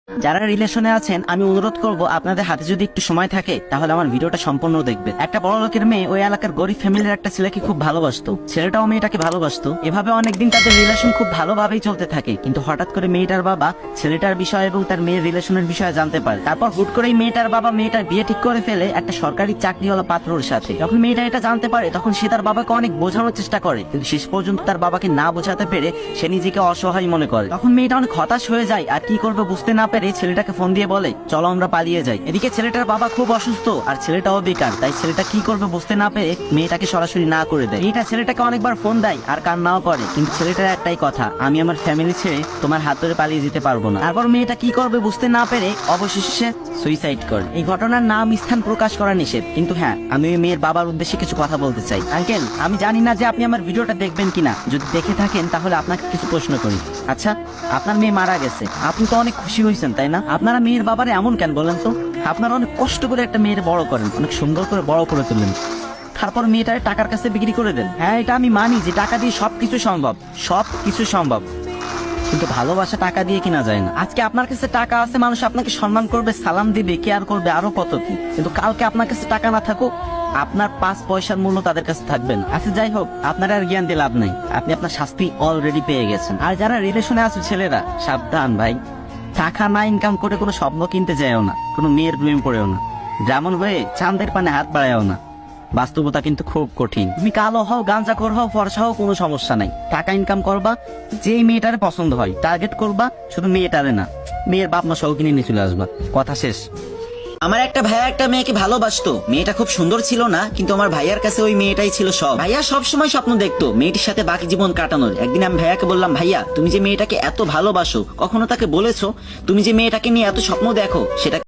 যারা রিলেশনে আছেন আমি অনুরোধ করব আপনাদের হাতে যদি একটু সময় থাকে তাহলে আমার ভিডিওটা সম্পূর্ণ দেখবে। একটা বড় লোকের মেয়ে ওই এলাকার গরিব ফ্যামিলির একটা ছেলেকে খুব ভালোবাসতো, ছেলেটাও মেয়েটাকে ভালোবাসতো। এভাবে অনেকদিন তাদের রিলেশন খুব ভালোভাবেই চলতে থাকে, কিন্তু হঠাৎ করে মেয়েটার বাবা ছেলেটার বিষয় এবং তার মেয়ের রিলেশনের বিষয়ে জানতে পারে। তারপর হুট করেই মেয়েটার বাবা মেয়েটার বিয়ে ঠিক করে ফেলে একটা সরকারি চাকরিওয়ালা পাত্রর সাথে। যখন মেয়েটা এটা জানতে পারে তখন সে তার বাবাকে অনেক বোঝানোর চেষ্টা করে, কিন্তু শেষ পর্যন্ত তার বাবাকে না বোঝাতে পেরে সে নিজেকে অসহায় মনে করে। তখন মেয়েটা অনেক হতাশ হয়ে যায়, আর কি করবে বুঝতে না পেরে ছেলেটাকে ফোন দিয়ে বলে চলো আমরা পালিয়ে যাই। এদিকে ছেলেটার বাবা খুব অসুস্থ আর ছেলেটাও বেকার, তাই ছেলেটা কি করবে বুঝতে না পেরে মেয়েটাকে সরাসরি না করে দেয়। মেয়েটা ছেলেটাকে অনেকবার ফোন দেয় আর কান্নাও করে, কিন্তু ছেলেটার একটাই কথা, আমি আমার ফ্যামিলি ছেড়ে তোমার হাত ধরে পালিয়ে যেতে পারবো না। তারপর মেয়েটা কি করবে বুঝতে না পেরে অবশেষে সুইসাইড করে। এই ঘটনার নাম স্থান প্রকাশ করা নিষেধ, কিন্তু হ্যাঁ আমি ওই মেয়ের বাবার উদ্দেশ্যে কিছু কথা বলতে চাই। আঙ্কেল, আমি জানি না যে আপনি আমার ভিডিওটা দেখবেন কিনা, যদি দেখে থাকেন তাহলে আপনাকে কিছু প্রশ্ন করি। আচ্ছা, আপনার মেয়ে মারা গেছে, আপনি তো অনেক খুশি হয়েছেন তাই না? আপনারা মেয়ের বাবারে এমন কেন বলেন তো? আপনারা অনেক কষ্ট করে একটা মেয়ের বড় করেন, অনেক সুন্দর করে বড় করে তুলেন, তারপর মেয়েটারে টাকার কাছে বিক্রি করে দেন। হ্যাঁ, এটা আমি মানি যে টাকা দিয়ে সবকিছু সম্ভব, কিন্তু ভালোবাসা টাকা দিয়ে কিনা যায় না। আজকে আপনার কাছে টাকা আছে, মানুষ আপনাকে সম্মান করবে, সালাম দিবে, কেয়ার করবে, আরো কত কি, কিন্তু কালকে আপনার কাছে টাকা না থাকুক, আপনার 5 পয়সার মূল্য তাদের কাছে থাকবেন। আচ্ছা যাই হোক, আপনার আর জ্ঞান দিয়ে লাভ নাই, আপনি আপনার শাস্তি অলরেডি পেয়ে গেছেন। আর যারা রিলেশনে আছে ছেলেরা, সাবধান ভাই, টাকা না ইনকাম করে কোনো স্বপ্ন কিনতে যায়ও না, কোনো মেয়ের প্রেম পড়েও না, যেমন হয়ে চাঁদের পানে হাত বাড়ায়ও না। বাস্তবতা কিন্তু খুব কঠিন। তুমি কালো হও, গাঁজাখোর হও, ফর্সা হও, কোনো সমস্যা নাই, টাকা ইনকাম করবা, যেই মেয়েটারে পছন্দ হয় টার্গেট করবা, শুধু মেয়েটারে না, মেয়ের বাপ মা সহ কিনে নিয়ে চলে আসবা, কথা শেষ। আমার একটা ভাইয়া একটা মেয়েকে ভালোবাসতো, মেয়েটা খুব সুন্দর ছিল না, কিন্তু আমার ভাইয়ার কাছে ওই মেয়েটাই ছিল সব। ভাইয়া সব সময় স্বপ্ন দেখতো মেয়েটির সাথে বাকি জীবন কাটানোর। একদিন আমি ভাইয়াকে বললাম, ভাইয়া তুমি যে মেয়েটাকে এত ভালোবাসো, কখনো তাকে বলেছো তুমি যে মেয়েটাকে নিয়ে এত স্বপ্ন দেখো সেটা